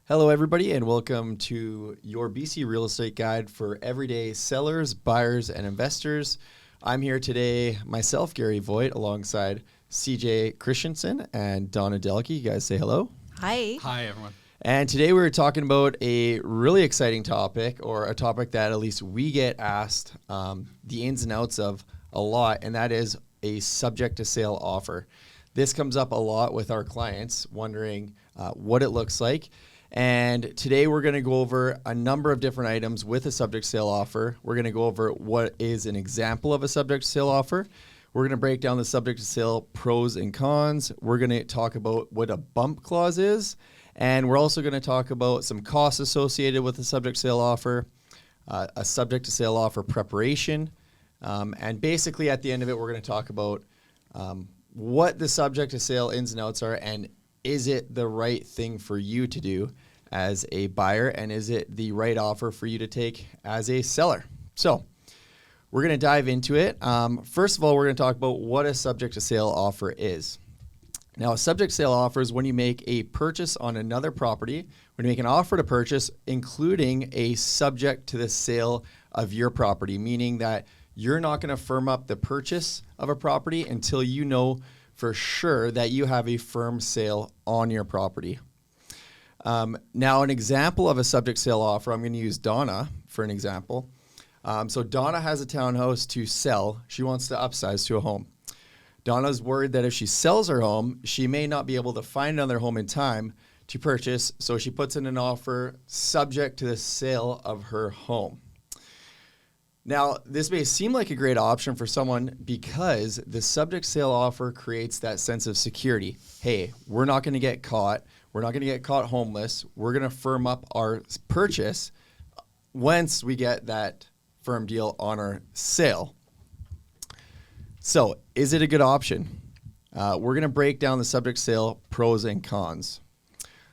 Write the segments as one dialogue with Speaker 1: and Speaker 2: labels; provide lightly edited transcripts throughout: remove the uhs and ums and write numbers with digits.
Speaker 1: Hello, everybody, and welcome to your BC Real Estate Guide for everyday sellers, buyers, and investors. I'm here today, myself, Garry Voigt, alongside CJ Christensen and Donna. You guys say hello.
Speaker 2: Hi.
Speaker 3: Hi, everyone.
Speaker 1: And today we're talking about a really exciting topic, or a topic that at least we get asked the ins and outs of a lot, and that is a subject to sale offer. This comes up a lot with our clients, wondering what it looks like. And today we're going to go over a number of different items with a subject sale offer. We're going to go over what is an example of a subject sale offer. We're going to break down the subject to sale pros and cons. We're going to talk about what a bump clause is. And we're also going to talk about some costs associated with the subject sale offer, a subject to sale offer preparation. And basically at the end of it, we're going to talk about what the subject to sale ins and outs are, and is it the right thing for you to do as a buyer, and is it the right offer for you to take as a seller? So we're going to dive into it. First of all, we're going to talk about what a subject to sale offer is. Now, a subject sale offer is when you make a purchase on another property, when you make an offer to purchase, including a subject to the sale of your property, meaning that you're not going to firm up the purchase of a property until you know for sure that you have a firm sale on your property. Now, an example of a subject sale offer, I'm going to use Donna for an example. So Donna has a townhouse to sell. She wants to upsize to a home. Donna's worried that if she sells her home, she may not be able to find another home in time to purchase, so she puts in an offer subject to the sale of her home. Now, this may seem like a great option for someone because the subject sale offer creates that sense of security. Hey, we're not going to get caught. We're not going to get caught homeless. We're going to firm up our purchase once we get that firm deal on our sale. So, is it a good option? We're going to break down the subject sale pros and cons.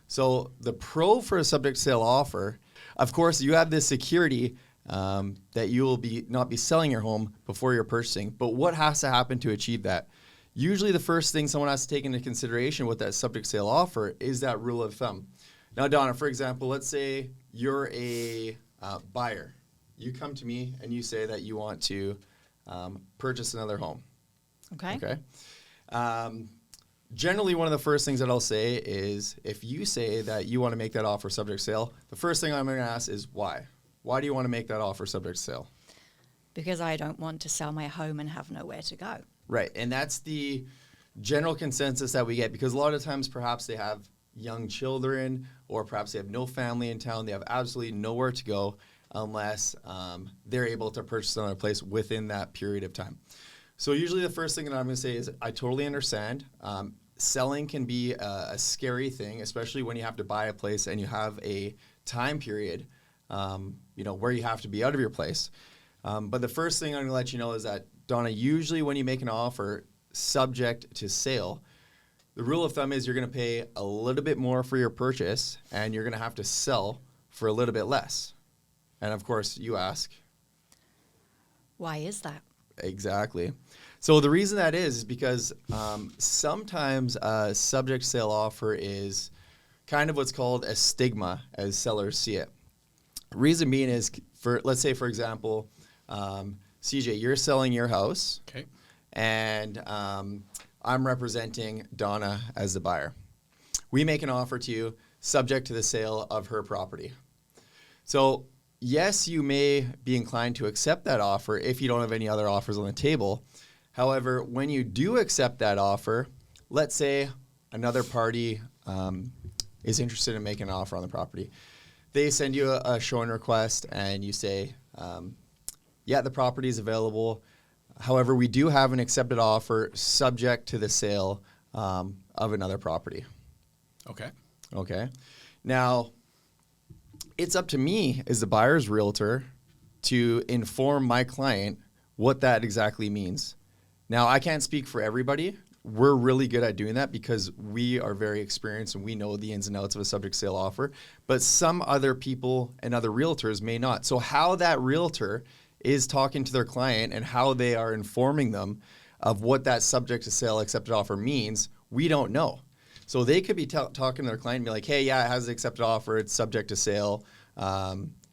Speaker 1: So, the pro for a subject sale offer, of course, you have this security that you will not be selling your home before you're purchasing. But what has to happen to achieve that? Usually the first thing someone has to take into consideration with that subject sale offer is that rule of thumb. Now, Donna, for example, let's say you're a buyer. You come to me and you say that you want to purchase another home.
Speaker 2: Okay.
Speaker 1: Generally, one of the first things that I'll say is if you say that you want to make that offer subject sale, the first thing I'm going to ask is why? Why do you want to make that offer subject to sale?
Speaker 2: Because I don't want to sell my home and have nowhere to go.
Speaker 1: Right, and that's the general consensus that we get, because a lot of times perhaps they have young children, or perhaps they have no family in town. They have absolutely nowhere to go unless they're able to purchase another place within that period of time. So usually the first thing that I'm going to say is I totally understand. Selling can be a scary thing, especially when you have to buy a place and you have a time period where you have to be out of your place. But the first thing I'm going to let you know is that, Donna, usually when you make an offer subject to sale, the rule of thumb is you're going to pay a little bit more for your purchase and you're going to have to sell for a little bit less. And of course, you ask,
Speaker 2: why is that?
Speaker 1: Exactly. So the reason that is because sometimes a subject sale offer is kind of what's called a stigma as sellers see it. Reason being is, let's say, for example, CJ, you're selling your house,
Speaker 3: Okay.
Speaker 1: and I'm representing Donna as the buyer. We make an offer to you subject to the sale of her property. So, yes, you may be inclined to accept that offer if you don't have any other offers on the table. However, when you do accept that offer, let's say another party is interested in making an offer on the property. They send you a showing request and you say, yeah, the property is available. However, we do have an accepted offer subject to the sale of another property. Okay. Now, it's up to me as the buyer's realtor to inform my client what that exactly means. Now, I can't speak for everybody. We're really good at doing that because we are very experienced and we know the ins and outs of a subject sale offer, but some other people and other realtors may not. So how that realtor is talking to their client and how they are informing them of what that subject to sale accepted offer means, we don't know. So they could be talking to their client and be like, hey, yeah, it has an accepted offer. It's subject to sale.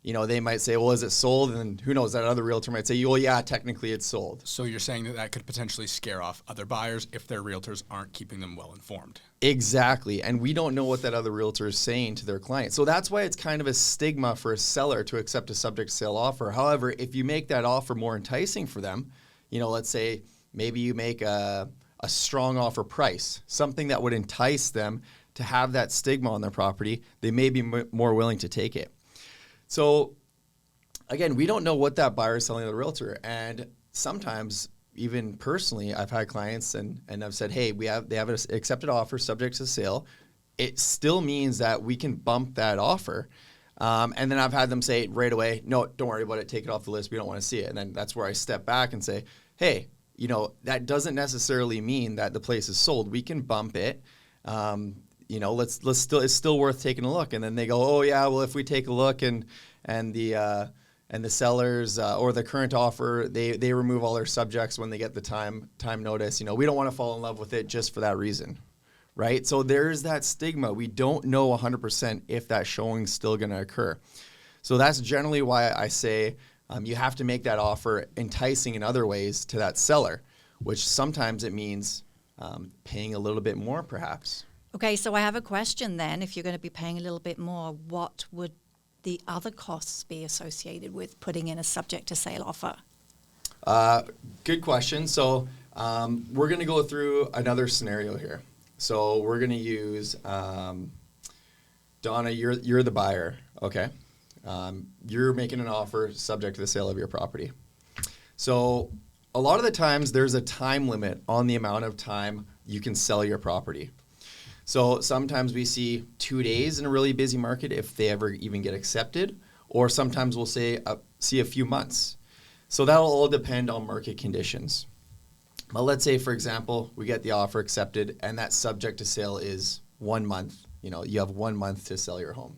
Speaker 1: They might say, well, is it sold? And who knows, that other realtor might say, well, yeah, technically it's sold.
Speaker 3: So you're saying that could potentially scare off other buyers if their realtors aren't keeping them well informed.
Speaker 1: Exactly. And we don't know what that other realtor is saying to their client. So that's why it's kind of a stigma for a seller to accept a subject to sale offer. However, if you make that offer more enticing for them, let's say maybe you make a strong offer price, something that would entice them to have that stigma on their property, they may be more willing to take it. So again, we don't know what that buyer is selling to the realtor. And sometimes, even personally, I've had clients and I've said, hey, they have an accepted offer subject to sale. It still means that we can bump that offer. And then I've had them say right away, no, don't worry about it. Take it off the list. We don't want to see it. And then that's where I step back and say, hey, that doesn't necessarily mean that the place is sold. We can bump it. It's still worth taking a look. And then they go, oh yeah, well, if we take a look and the sellers or the current offer, they remove all their subjects when they get the time notice. We don't want to fall in love with it just for that reason, right? So there's that stigma. We don't know 100% if that showing's still going to occur. So that's generally why I say you have to make that offer enticing in other ways to that seller, which sometimes it means paying a little bit more, perhaps.
Speaker 2: Okay, so I have a question then. If you're going to be paying a little bit more, what would the other costs be associated with putting in a subject to sale offer?
Speaker 1: Good question. So we're going to go through another scenario here. So we're going to use Donna. You're the buyer. Okay. You're making an offer subject to the sale of your property. So a lot of the times there's a time limit on the amount of time you can sell your property. So sometimes we see 2 days in a really busy market if they ever even get accepted, or sometimes we'll see a few months. So that'll all depend on market conditions. But let's say, for example, we get the offer accepted and that subject to sale is 1 month. You have 1 month to sell your home.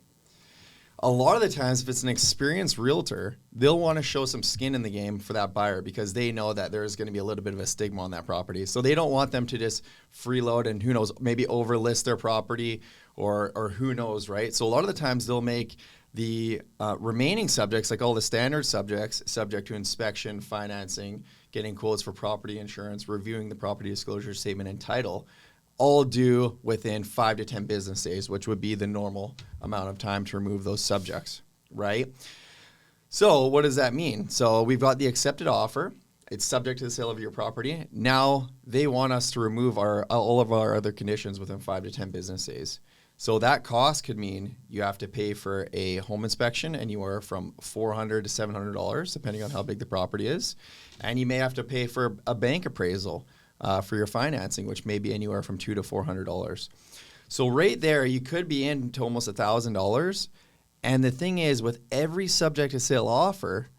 Speaker 1: A lot of the times, if it's an experienced realtor, they'll want to show some skin in the game for that buyer because they know that there's going to be a little bit of a stigma on that property. So they don't want them to just freeload and who knows, maybe overlist their property or who knows, right? So a lot of the times they'll make the remaining subjects, like all the standard subjects, subject to inspection, financing, getting quotes for property insurance, reviewing the property disclosure statement and title, all due within 5 to 10 business days, which would be the normal amount of time to remove those subjects, right? So what does that mean? So we've got the accepted offer. It's subject to the sale of your property. Now they want us to remove all of our other conditions within 5 to 10 business days. So that cost could mean you have to pay for a home inspection anywhere from $400 to $700, depending on how big the property is. And you may have to pay for a bank appraisal for your financing, which may be anywhere from $200 to $400. So right there, you could be into almost $1,000. And the thing is, with every subject to sale offer,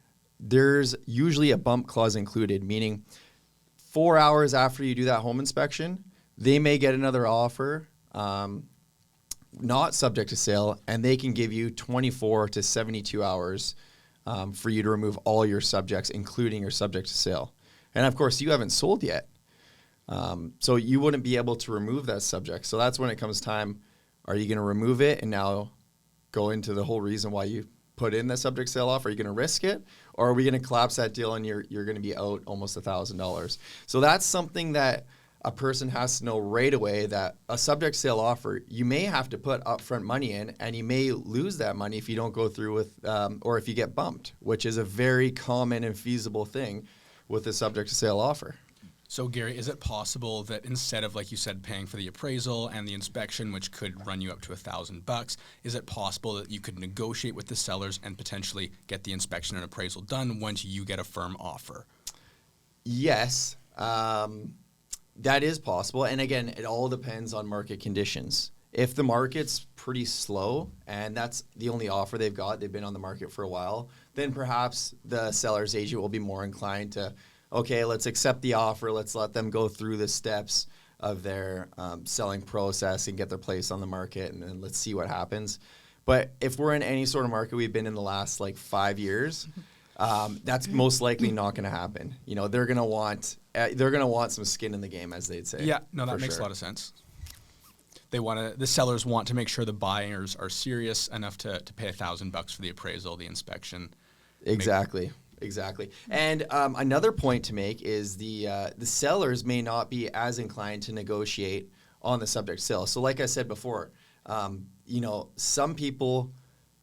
Speaker 1: there's usually a bump clause included, meaning 4 hours after you do that home inspection, they may get another offer, not subject to sale, and they can give you 24 to 72 hours for you to remove all your subjects, including your subject to sale. And of course, you haven't sold yet. So you wouldn't be able to remove that subject. So that's when it comes time, are you going to remove it and now go into the whole reason why you put in the subject sale offer? Are you going to risk it? Or are we going to collapse that deal and you're going to be out almost $1,000? So that's something that a person has to know right away, that a subject sale offer, you may have to put upfront money in and you may lose that money if you don't go through with, or if you get bumped, which is a very common and feasible thing with a subject to sale offer.
Speaker 3: So, Gary, is it possible that instead of, like you said, paying for the appraisal and the inspection, which could run you up to $1,000, is it possible that you could negotiate with the sellers and potentially get the inspection and appraisal done once you get a firm offer?
Speaker 1: Yes, that is possible. And again, it all depends on market conditions. If the market's pretty slow and that's the only offer they've got, they've been on the market for a while, then perhaps the seller's agent will be more inclined to, okay, let's accept the offer. Let's let them go through the steps of their selling process and get their place on the market, and then let's see what happens. But if we're in any sort of market we've been in the last 5 years, that's most likely not going to happen. They're going to want some skin in the game, as they'd say.
Speaker 3: Yeah, no, that makes a lot of sense. the sellers want to make sure the buyers are serious enough to pay $1,000 for the appraisal, the inspection.
Speaker 1: Exactly. And another point to make is the sellers may not be as inclined to negotiate on the subject sale. So like I said before, some people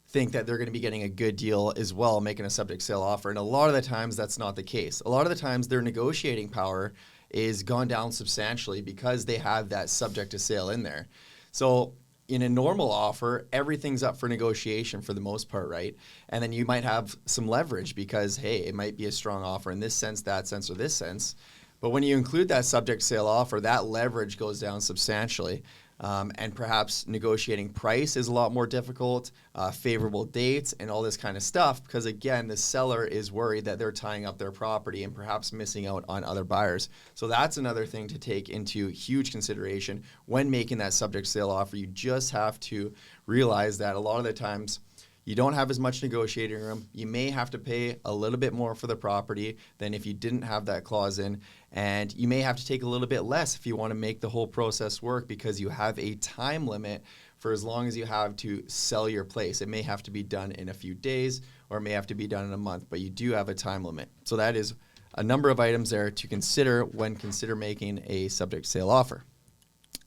Speaker 1: think that they're going to be getting a good deal as well, making a subject sale offer. And a lot of the times that's not the case. A lot of the times their negotiating power is gone down substantially because they have that subject to sale in there. So in a normal offer, everything's up for negotiation for the most part, right? And then you might have some leverage because, hey, it might be a strong offer in this sense, that sense, or this sense. But when you include that subject sale offer, that leverage goes down substantially. And perhaps negotiating price is a lot more difficult, favorable dates, and all this kind of stuff, because again, the seller is worried that they're tying up their property and perhaps missing out on other buyers. So that's another thing to take into huge consideration when making that subject sale offer. You just have to realize that a lot of the times you don't have as much negotiating room. You may have to pay a little bit more for the property than if you didn't have that clause in. And you may have to take a little bit less if you want to make the whole process work because you have a time limit for as long as you have to sell your place. It may have to be done in a few days or it may have to be done in a month, but you do have a time limit. So that is a number of items there to consider when making a subject sale offer.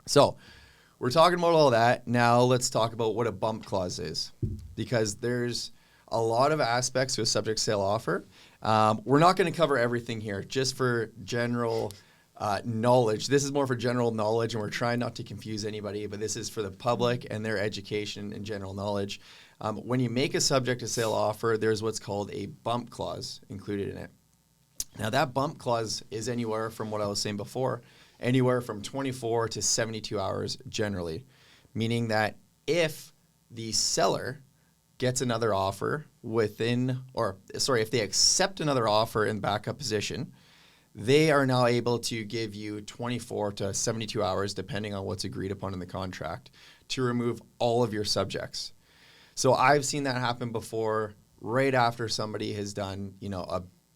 Speaker 1: So we're talking about all that. Now let's talk about what a bump clause is, because there's a lot of aspects to a subject sale offer. We're not going to cover everything here, just for general knowledge. This is more for general knowledge, and we're trying not to confuse anybody, but this is for the public and their education and general knowledge. When you make a subject to sale offer, there's what's called a bump clause included in it. Now that bump clause is anywhere from what I was saying before, anywhere from 24 to 72 hours generally, meaning that if the seller gets another offer if they accept another offer in backup position, they are now able to give you 24 to 72 hours, depending on what's agreed upon in the contract, to remove all of your subjects. So I've seen that happen before, right after somebody has done,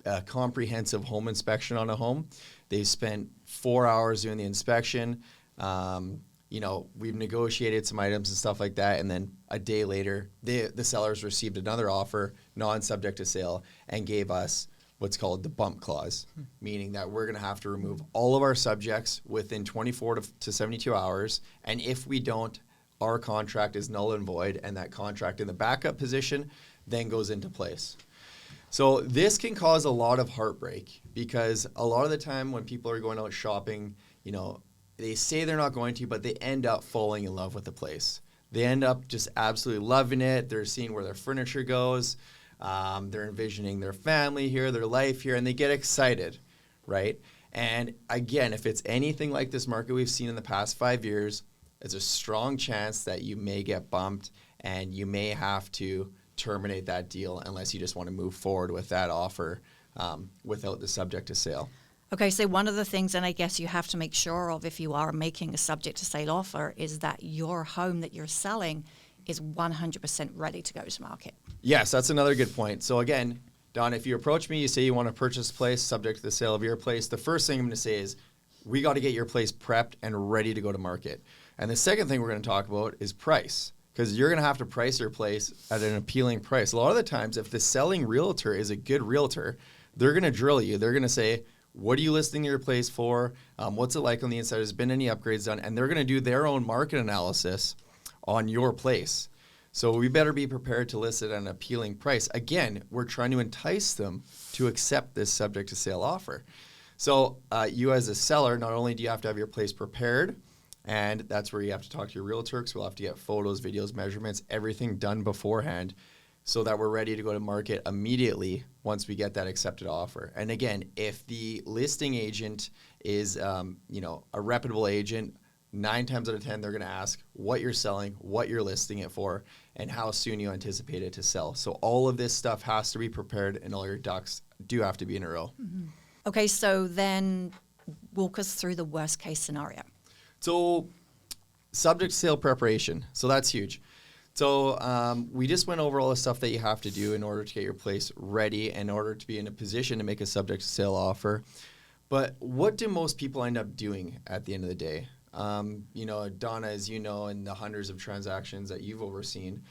Speaker 1: a comprehensive home inspection on a home. They've spent 4 hours doing the inspection. We've negotiated some items and stuff like that, and then a day later, the sellers received another offer, non-subject to sale, and gave us what's called the bump clause, meaning that we're going to have to remove all of our subjects within 24 to 72 hours, and if we don't, our contract is null and void, and that contract in the backup position then goes into place. So this can cause a lot of heartbreak, because a lot of the time when people are going out shopping, they say they're not going to, but they end up falling in love with the place. They end up just absolutely loving it. They're seeing where their furniture goes. They're envisioning their family here, their life here, and they get excited, right? And again, if it's anything like this market we've seen in the past 5 years, there's a strong chance that you may get bumped and you may have to terminate that deal unless you just want to move forward with that offer without the subject to sale.
Speaker 2: Okay, so one of the things, and I guess you have to make sure of if you are making a subject to sale offer, is that your home that you're selling is 100% ready to go to market.
Speaker 1: Yes, that's another good point. So again, Don, if you approach me, you say you want to purchase a place subject to the sale of your place, the first thing I'm going to say is we got to get your place prepped and ready to go to market. And the second thing we're going to talk about is price, because you're going to have to price your place at an appealing price. A lot of the times, if the selling realtor is a good realtor, they're going to drill you. They're going to say, what are you listing your place for? What's it like on the inside? Has been any upgrades done? And they're going to do their own market analysis on your place. So we better be prepared to list it at an appealing price. Again, we're trying to entice them to accept this subject to sale offer. So you as a seller, not only do you have to have your place prepared, and that's where you have to talk to your realtor, because we'll have to get photos, videos, measurements, everything done beforehand so that we're ready to go to market immediately once we get that accepted offer. And again, if the listing agent is a reputable agent, 9 times out of 10, they're going to ask what you're selling, what you're listing it for, and how soon you anticipate it to sell. So all of this stuff has to be prepared, and all your ducks do have to be in a row.
Speaker 2: Mm-hmm. Okay, so then walk us through the worst case scenario.
Speaker 1: So subject sale preparation. So that's huge. So we just went over all the stuff that you have to do in order to get your place ready, in order to be in a position to make a subject to sale offer. But what do most people end up doing at the end of the day? Donna, as you know, in the hundreds of transactions that you've overseen,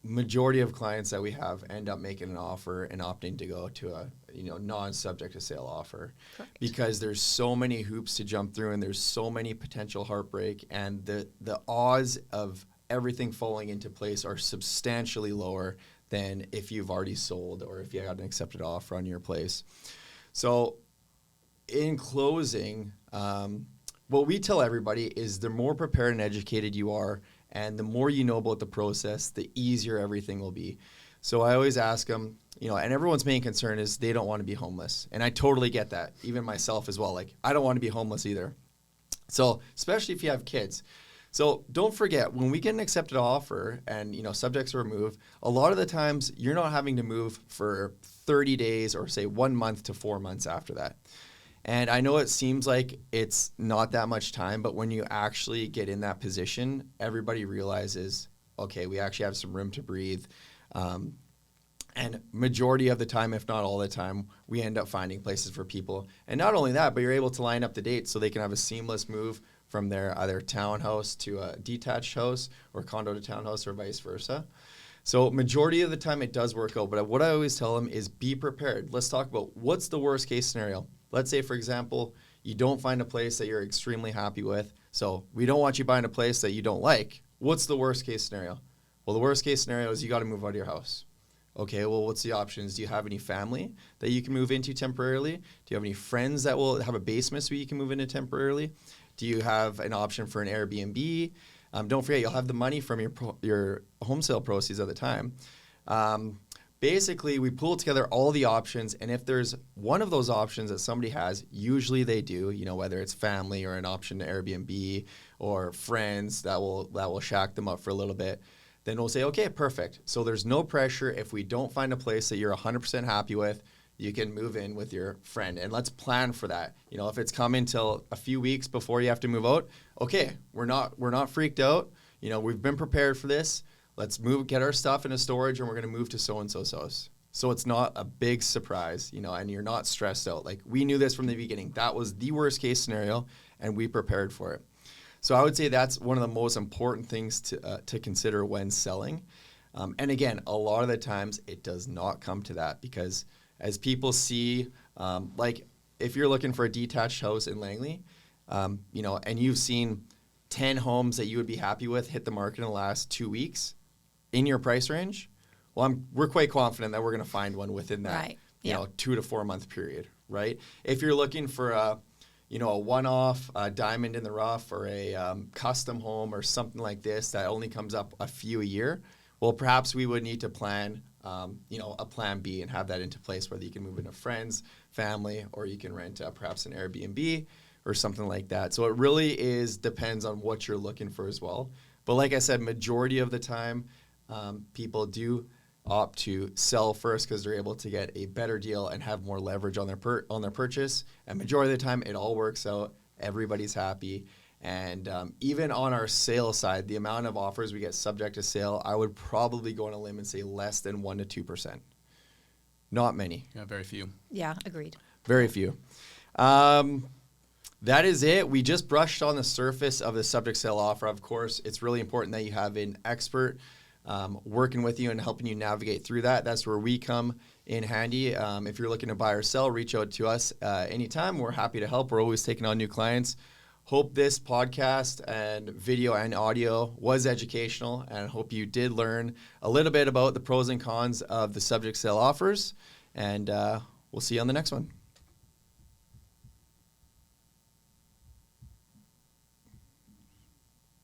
Speaker 1: majority of clients that we have end up making an offer and opting to go to a non-subject to sale offer.
Speaker 2: Correct.
Speaker 1: Because there's so many hoops to jump through and there's so many potential heartbreak, and the odds of everything falling into place are substantially lower than if you've already sold or if you had an accepted offer on your place. So in closing, what we tell everybody is the more prepared and educated you are, and the more you know about the process, the easier everything will be. So I always ask them, and everyone's main concern is they don't want to be homeless. And I totally get that, even myself as well. Like, I don't want to be homeless either. So especially if you have kids. So don't forget, when we get an accepted offer and, subjects are removed, a lot of the times you're not having to move for 30 days or say 1 month to 4 months after that. And I know it seems like it's not that much time, but when you actually get in that position, everybody realizes, okay, we actually have some room to breathe. And majority of the time, if not all the time, we end up finding places for people. And not only that, but you're able to line up the dates so they can have a seamless move from their either townhouse to a detached house or condo to townhouse or vice versa. So majority of the time it does work out. But what I always tell them is be prepared. Let's talk about what's the worst case scenario. Let's say, for example, you don't find a place that you're extremely happy with. So we don't want you buying a place that you don't like. What's the worst case scenario? Well, the worst case scenario is you got to move out of your house. Okay, well, what's the options? Do you have any family that you can move into temporarily? Do you have any friends that will have a basement so you can move into temporarily? Do you have an option for an Airbnb? Don't forget, you'll have the money from your home sale proceeds at the time. Basically, we pull together all the options, and if there's one of those options that somebody has, usually they do, whether it's family or an option to Airbnb or friends that will shack them up for a little bit, then we'll say, okay, perfect. So there's no pressure. If we don't find a place that you're 100% happy with, you can move in with your friend, and let's plan for that. If it's coming till a few weeks before you have to move out, okay, we're not freaked out. We've been prepared for this. Let's get our stuff into storage, and we're going to move to so-and-so's house. So it's not a big surprise, and you're not stressed out. Like, we knew this from the beginning. That was the worst case scenario, and we prepared for it. So I would say that's one of the most important things to consider when selling. And again, a lot of the times it does not come to that, because as people see, like if you're looking for a detached house in Langley, and you've seen 10 homes that you would be happy with hit the market in the last 2 weeks in your price range, well, we're quite confident that we're going to find one within that, 2 to 4 month period, right? If you're looking for a one-off diamond in the rough or a custom home or something like this that only comes up a few a year, well, perhaps we would need to plan, a plan B and have that into place, whether you can move into friends, family, or you can rent perhaps an Airbnb or something like that. So it really depends on what you're looking for as well. But like I said, majority of the time, people do opt to sell first because they're able to get a better deal and have more leverage on their purchase. And majority of the time, it all works out. Everybody's happy. And even on our sale side, the amount of offers we get subject to sale, I would probably go on a limb and say less than 1% to 2%. Not many.
Speaker 3: Yeah, very few.
Speaker 2: Yeah, agreed.
Speaker 1: Very few. That is it. We just brushed on the surface of the subject sale offer. Of course, it's really important that you have an expert working with you and helping you navigate through that. That's where we come in handy. If you're looking to buy or sell, reach out to us anytime. We're happy to help. We're always taking on new clients. Hope this podcast and video and audio was educational, and hope you did learn a little bit about the pros and cons of the subject sale offers. And we'll see you on the next one.